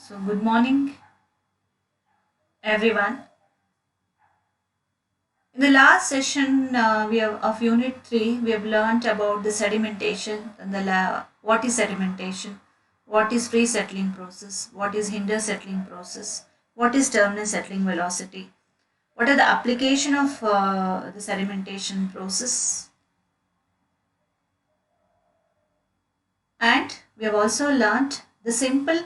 So, good morning, everyone. In the last session we have of Unit 3, we have learnt about the sedimentation and what is sedimentation, what is free settling process, what is hinder settling process, what is terminal settling velocity, what are the application of the sedimentation process, and we have also learnt the simple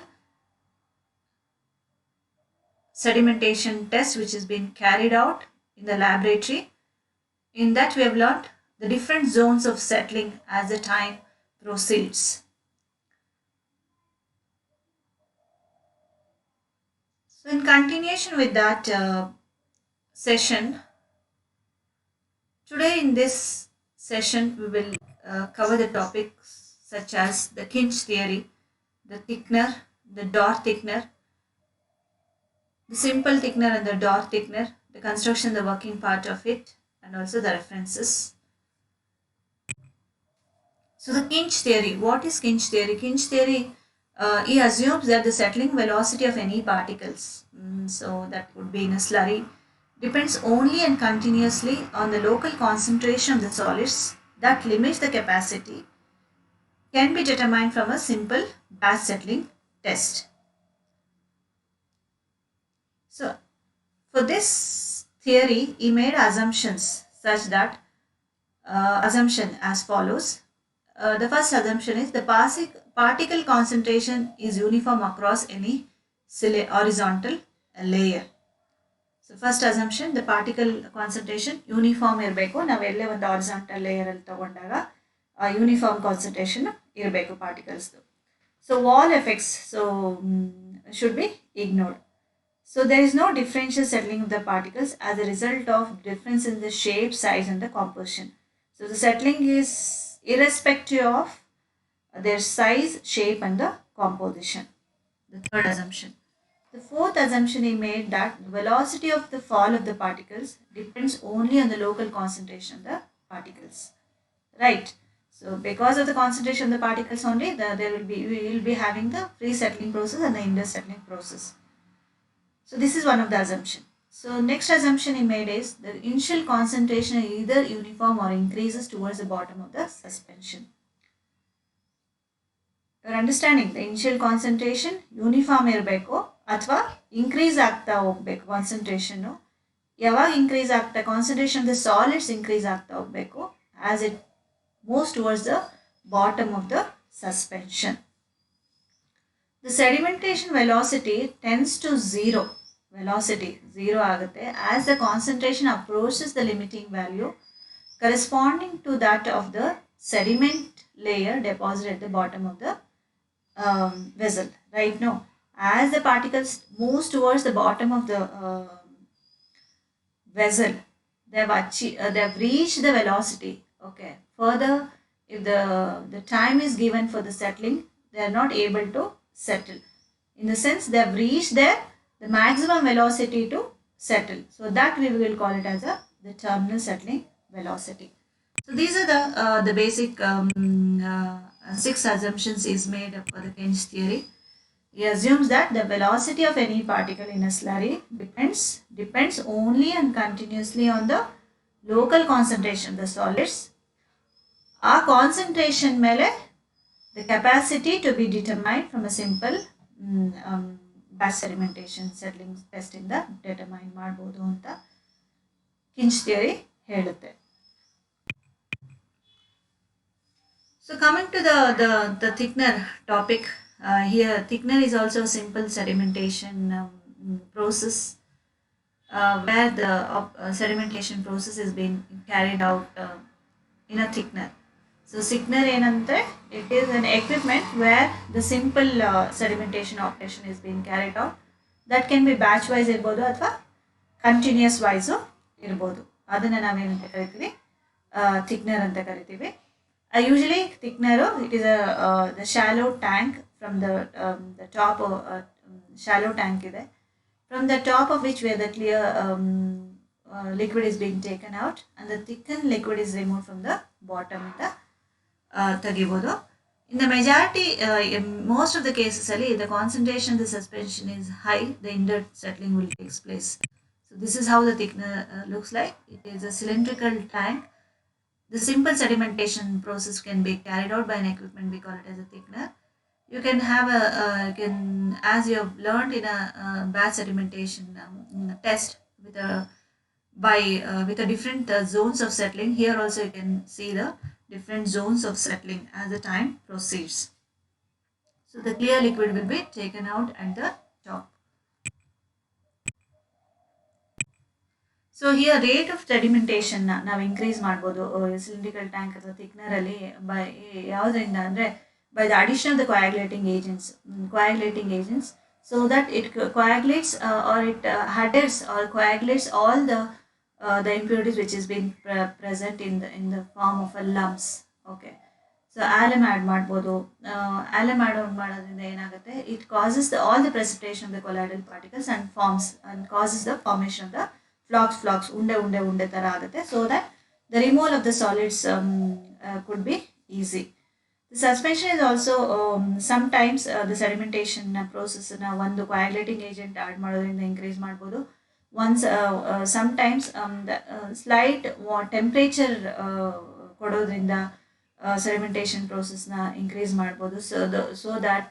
sedimentation test which has been carried out in the laboratory. In that, we have learnt the different zones of settling as the time proceeds. So, in continuation with that session, today in this session, we will cover the topics such as the Kinch theory, the thickener, the Dort thickener, the simple thickener and the Dort thickener, the construction, the working part of it, and also the references. So the Kinch theory, what is Kinch theory? Kinch theory, he assumes that the settling velocity of any particles, so that would be in a slurry, depends only and continuously on the local concentration of the solids that limits the capacity, can be determined from a simple batch settling test. So for this theory, he made assumptions such that assumption as follows. The first assumption is the particle concentration is uniform across any horizontal layer. So first assumption, the particle concentration uniform ಇರಬೇಕು. ನಾವೆಲ್ಲೇ ಒಂದು horizontal layer ಅಲ್ಲಿ ತಗೊಂಡಾಗ uniform concentration ಇರಬೇಕು particles. So wall effects should be ignored. So there is no differential settling of the particles as a result of difference in the shape, size and the composition. So the settling is irrespective of their size, shape and the composition. The third assumption. The fourth assumption he made that the velocity of the fall of the particles depends only on the local concentration of the particles. Right. So because of the concentration of the particles only, we will be having the free settling process and the hinder settling process. So this is one of the assumption. So next assumption he made is the initial concentration is either uniform or increases towards the bottom of the suspension. You're understanding the initial concentration uniform ಇರಬೇಕು ಅಥವಾ increase ಆಗ್ತಾ ಹೋಗ್ಬೇಕು concentration. ಯಾವಾಗ increase ಆಗ್ತಾ concentration of the solids increase ಆಗ್ತಾ ಹೋಗ್ಬೇಕು as it moves towards the bottom of the suspension. The sedimentation velocity tends to zero. Velocity zero ಆಗುತ್ತೆ as the concentration approaches the limiting value corresponding to that of the sediment layer deposited at the bottom of the vessel. Right now, as the particles moves towards the bottom of the vessel, they have reached the velocity. Okay. Further, if the time is given for the settling, they are not able to settle. In the sense, they have reached the maximum velocity to settle. So that we will call it as the terminal settling velocity. So these are the basic 6 assumptions is made for the Kinch theory. He assumes that the velocity of any particle in a slurry depends only and continuously on the local concentration of the solids. Our concentration mele the capacity to be determined from a simple batch sedimentation settling test ಇಂದ determine ಮಾಡಬಹುದು ಅಂತ ಕಿಂಚ್ theory ಹೇಳುತ್ತೆ. So coming to the thickener topic, here thickener is also a simple sedimentation process where the sedimentation process is being carried out in a thickener. So thickener ಏನಂದ್ರೆ it is an equipment where the simple sedimentation operation is being carried out. That can be batch wise ಇರ್ಬೋದು ಅಥವಾ continuous wise ಇರ್ಬೋದು. ಅದನ್ನು ನಾವೇನಂತ ಕರಿತೀವಿ ಥಿಕ್ನರ್ ಅಂತ ಕರಿತೀವಿ. Usually thickener, it is the shallow tank from the top of shallow tank ಇದೆ. From the top of which where the clear liquid is being taken out and the thickened liquid is removed from the bottom ಇಂದ ತೆಗಿಬೋದು. In the majority, in most of the cases, the concentration of the suspension is high, the inert settling will take place. So this is how the thickener looks like. It is a cylindrical tank. The simple sedimentation process can be carried out by an equipment, we call it as a thickener. You can have as you have learned in a batch sedimentation test with a with the different zones of settling. Here also you can see the different zones of settling as the time proceeds. So the clear liquid will be taken out at the top. So here rate of sedimentation ನಾವು increase ಮಾಡ್ಬೋದು cylindrical tank ಅಥವಾ thickener ಅಲ್ಲಿ by ಯಾವುದರಿಂದ ಅಂದರೆ by the addition of the coagulating agents so that it coagulates or it adheres or coagulates all the impurities which is being present in the form of a lumps. Okay. So alum add ಮಾಡ್ಬೋದು. Alum ಮಾಡೋದ್ರಿಂದ ಏನಾಗುತ್ತೆ, it causes all the precipitation of the colloidal particles and forms and causes the formation of the flocs ಉಂಡೆ ಥರ ಆಗುತ್ತೆ. So that the removal of the solids could be easy. The suspension is also sometimes the sedimentation ಪ್ರೋಸೆಸ್ನ ಒಂದು coagulating agent add ಮಾಡೋದ್ರಿಂದ increase ಮಾಡ್ಬೋದು. Once sometimes slight temperature ಕೊಡೋದ್ರಿಂದ sedimentation process na increase ಮಾಡ್ಬೋದು. So that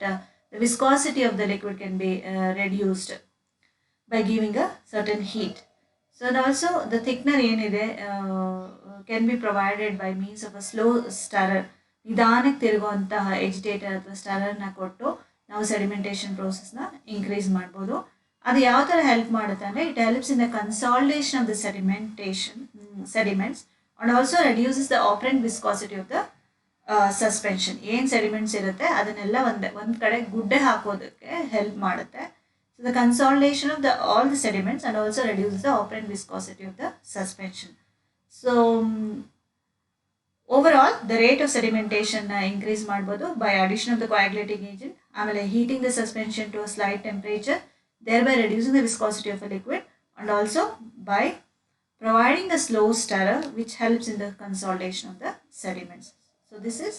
the viscosity of the liquid can be reduced by giving a certain heat. So and also the thickener ಏನಿದೆ can be provided by means of a slow stirrer. ನಿಧಾನಕ್ಕೆ ತಿರುಗುವಂತಹ ಎಜಿಟೇಟರ್ ಅಥವಾ ಸ್ಟರರ್ನ ಕೊಟ್ಟು ನಾವು sedimentation ಪ್ರೋಸೆಸ್ನ increase ಮಾಡ್ಬೋದು. ಅದು ಯಾವ ಥರ help ಮಾಡುತ್ತೆ ಅಂದರೆ it helps in the consolidation of the sediments and also reduces the operant viscosity of the suspension. ಏನು ಸೆಡಿಮೆಂಟ್ಸ್ ಇರುತ್ತೆ ಅದನ್ನೆಲ್ಲ ಒಂದು ಕಡೆ ಗುಡ್ಡೆ ಹಾಕೋದಕ್ಕೆ ಹೆಲ್ಪ್ ಮಾಡುತ್ತೆ. So the consolidation of all the sediments and also reduce the apparent viscosity of the suspension. So over all the rate of sedimentation increase ಮಾಡ್ಬೋದು by addition of the coagulating agent, ಆಮೇಲೆ heating the suspension to a slight temperature, there by reducing the viscosity of a liquid and also by providing a slow stirrer which helps in the consolidation of the sediments. So this is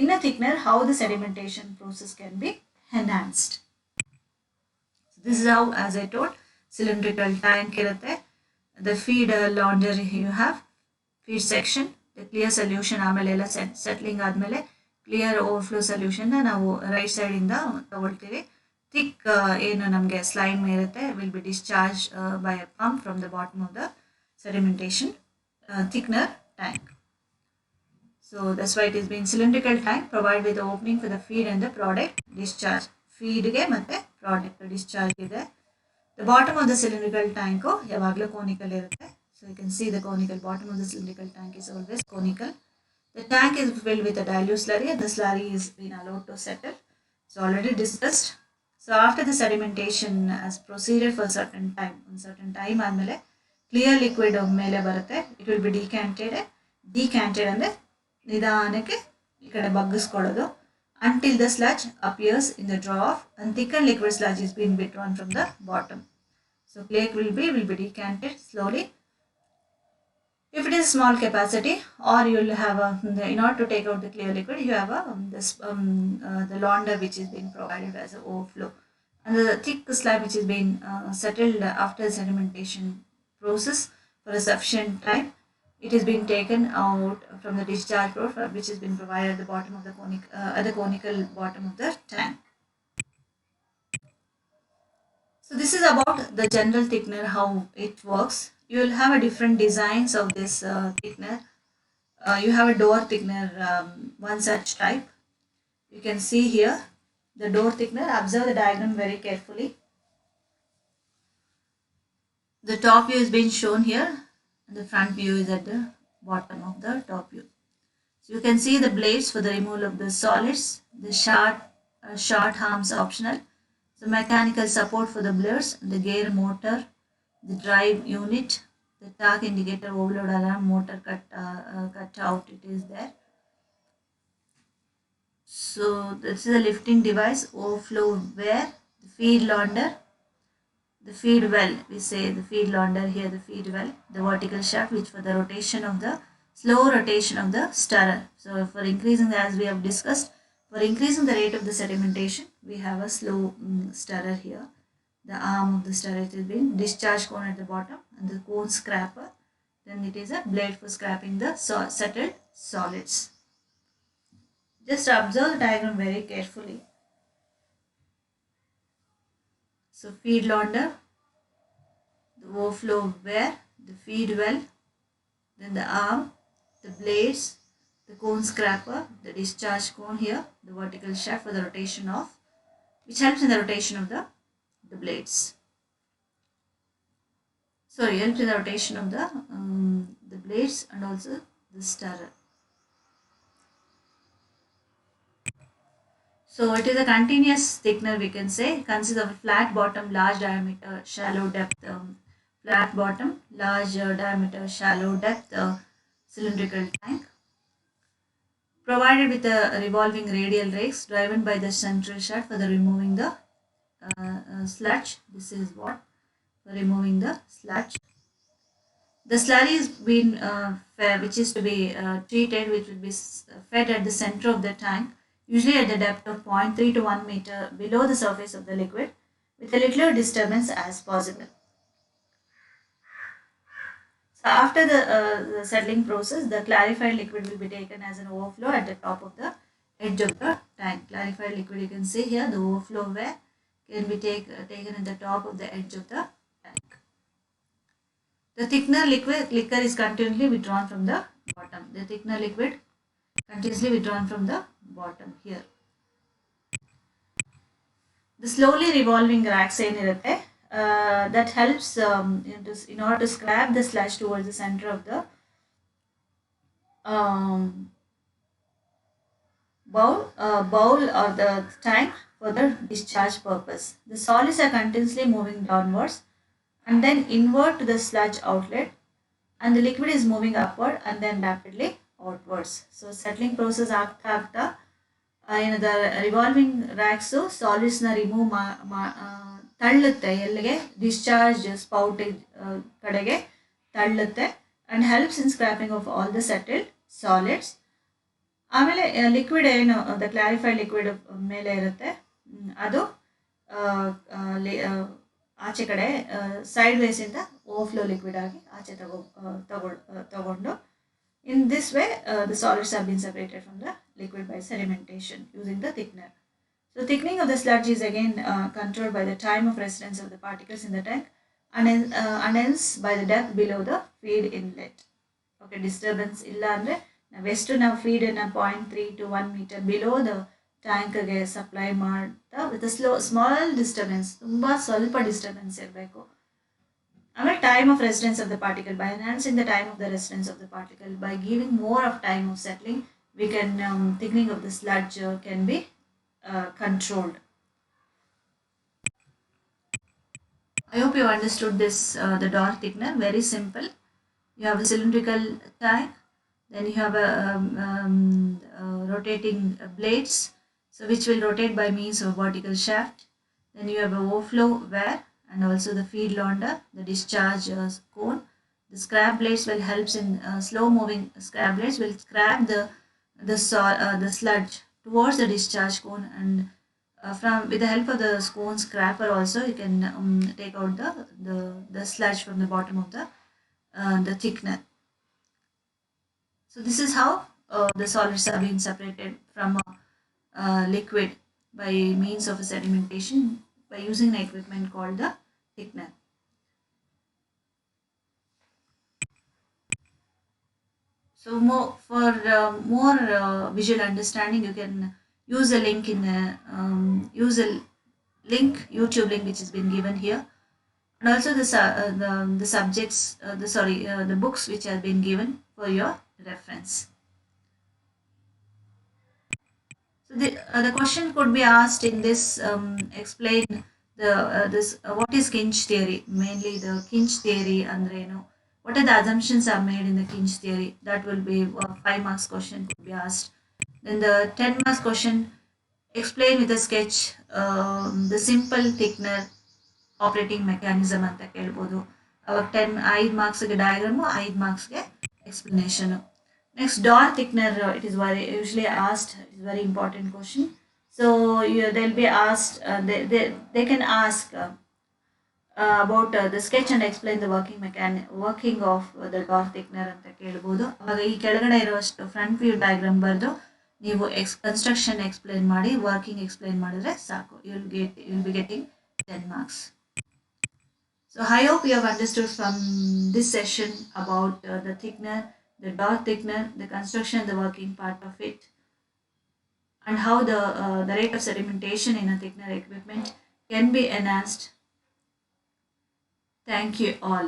in a thickener how the sedimentation process can be enhanced. So this is how, as I told, cylindrical tank irutte, the feed launder you have, feed section, the clear solution ಆಮೇಲೆ ಎಲ್ಲ settling ಆದಮೇಲೆ clear overflow solution ನಾವು right ಸೈಡಿಂದ ತಗೊಳ್ತೀವಿ. thick ಏನು ನಮಗೆ slime ಇರುತ್ತೆ will be discharged by a pump from the bottom of the sedimentation thickener tank. So that's why it is being cylindrical tank provided with the opening for the feed and the product discharge. Feed ge matte product discharge ide. The bottom of the cylindrical tank yavaglu conical irutte. So you can see the conical bottom of the cylindrical tank is always conical. The tank is filled with a dilute slurry and the slurry is being allowed to settle. It's already discussed. So after the sedimentation has proceeded for a certain time ಆದಮೇಲೆ clear liquid ಮೇಲೆ ಬರುತ್ತೆ. It will be ಡಿಕ್ಯಾಂಟೆಡ್ ಅಂದರೆ ನಿಧಾನಕ್ಕೆ ಈ ಕಡೆ ಬಗ್ಗಿಸ್ಕೊಳ್ಳೋದು until the sludge appears in the trough and thickened liquid sludge is being withdrawn from the bottom. So clear will be decanted slowly. If it is small capacity, or you will have in order to take out the clear liquid, you have the launder which is being provided as an overflow, and the thick slab which is being settled after the sedimentation process for a sufficient time. It is being taken out from the discharge road which has been provided at the bottom of the conical bottom of the tank. So this is about the general thickener, how it works. You will have a different designs of this thickener. You have a door thickener, one such type. You can see here the door thickener. Observe the diagram very carefully. The top view is being shown here and the front view is at the bottom of the top view. So you can see the blades for the removal of the solids, the short arms optional, the mechanical support for the blades, the gear motor, the drive unit, the tach indicator, overload alarm, motor cut out, it is there. So this is a lifting device, overflow wear, the feed launder, the feed well, we say the feed launder here, the feed well, the vertical shaft which for the rotation of the slow rotation of the stirrer. So for increasing the, as we have discussed, For increasing the rate of the sedimentation, we have a slow stirrer here. The arm of the stirrer is being discharge cone at the bottom and the cone scraper. Then it is a blade for scraping the settled solids. Just observe the diagram very carefully. So feed launder, the overflow weir, the feed well, then the arm, the blades, the cone scraper, the discharge cone here, the vertical shaft for the rotation of, which helps in the rotation of the blades. Sorry, helps in the rotation of the blades and also the stirrer. So it is a continuous thickener, we can say. It consists of a flat bottom, large diameter, shallow depth, flat bottom, large diameter, shallow depth cylindrical tank. Provided with a revolving radial rakes driven by the central shaft for the removing the sludge. This is what for removing the sludge. The slurry is being which is to be treated, which will be fed at the center of the tank, usually at the depth of 0.3 to 1 meter below the surface of the liquid, with a little disturbance as possible. So after the settling process, the clarified liquid will be taken as an overflow at the top of the edge of the tank. Clarified liquid, you can see here, the overflow where can be taken at the top of the edge of the tank. The thickener liquor is continuously withdrawn from the bottom. The thickener liquid continuously withdrawn from the bottom here. The slowly revolving racks ಏನಿರುತ್ತೆ that helps in order to scrap the sludge towards the center of the bowl or the tank for the discharge purpose. The solids are continuously moving downwards and then inward to the sludge outlet, and the liquid is moving upward and then rapidly outwards. So settling process ಆಗ್ತಾ ಆಗ್ತಾ ಏನದ revolving ರ್ಯಾಕ್ಸು ಸಾಲಿಡ್ಸ್ನ remove ತಳ್ಳುತ್ತೆ ಎಲ್ಲಿಗೆ discharge spout ಕಡೆಗೆ ತಳ್ಳುತ್ತೆ and helps in scraping of all the settled solids. ಆಮೇಲೆ liquid ಏನು the clarified liquid ಮೇಲೆ ಇರುತ್ತೆ ಅದು ಆಚೆ ಕಡೆ ಸೈಡ್ ವೇಸಿಂದ ಓವರ್ಫ್ಲೋ ಲಿಕ್ವಿಡ್ ಆಗಿ ಆಚೆ ತಗೊಂಡು in this way the solids have been separated from the liquid by sedimentation using the thickener. So thickening of the sludge is again controlled by the time of residence of the particles in the tank and hence by the depth below the feed inlet. Okay, disturbance illa andre navestu now feed in a 0.3 to 1 meter below the tank ge supply ಮಾಡ್ತಾ with a small disturbance ತುಂಬಾ ಸ್ವಲ್ಪ disturbance ಇರಬೇಕು. Our time of residence of the particle, by enhancing the time of the residence of the particle, by giving more of time of settling, we can thickening of the sludge can be controlled. I hope you understood this the door thickener. Very simple. You have a cylindrical tank, then you have a rotating blades, so which will rotate by means of vertical shaft. Then you have a overflow weir and also the feed launder, the discharge cone. The scrap blades will helps in slow moving scrap blades will scrap the sludge towards the discharge cone, and from with the help of the cone scraper also you can take out the sludge from the bottom of the thickener. So this is how the solids are being separated from liquid by means of a sedimentation by using an equipment called the thickener. So more visual understanding, you can use a link YouTube link which has been given here, and also the subjects the books which have been given for your reference. So the question could be asked in this explain what is Kinch theory, mainly the Kinch theory andreno, what are the assumptions are made in the Kinch theory. That will be 5 marks question could be asked. Then the 10 marks question, explain with a sketch the simple thickener operating mechanism ಅಂತ ಕೇಳ್ಬೋದು. ಅವಾಗ 5 ಮಾರ್ಕ್ಸ್ಗೆ diagram, 5 ಮಾರ್ಕ್ಸ್ಗೆ explanation. Next, door thickener. It is very usually asked. It is very important question. So they'll be asked. They can ask about the sketch and explain the working of the door thickener ಅಂತ ಕೇಳ್ಬೋದು. ಅವಾಗ ಈ ಕೆಳಗಡೆ ಇರುವಷ್ಟು front view diagram ಬರೆದು ನೀವು construction explain ಮಾಡಿ working explain ಮಾಡಿದ್ರೆ ಸಾಕು. You'll be getting 10 marks. So I hope you have understood from this session about the thickener, the door thickener, the construction, the working part of it, and how the rate of sedimentation in a thickener equipment can be enhanced. Thank you all.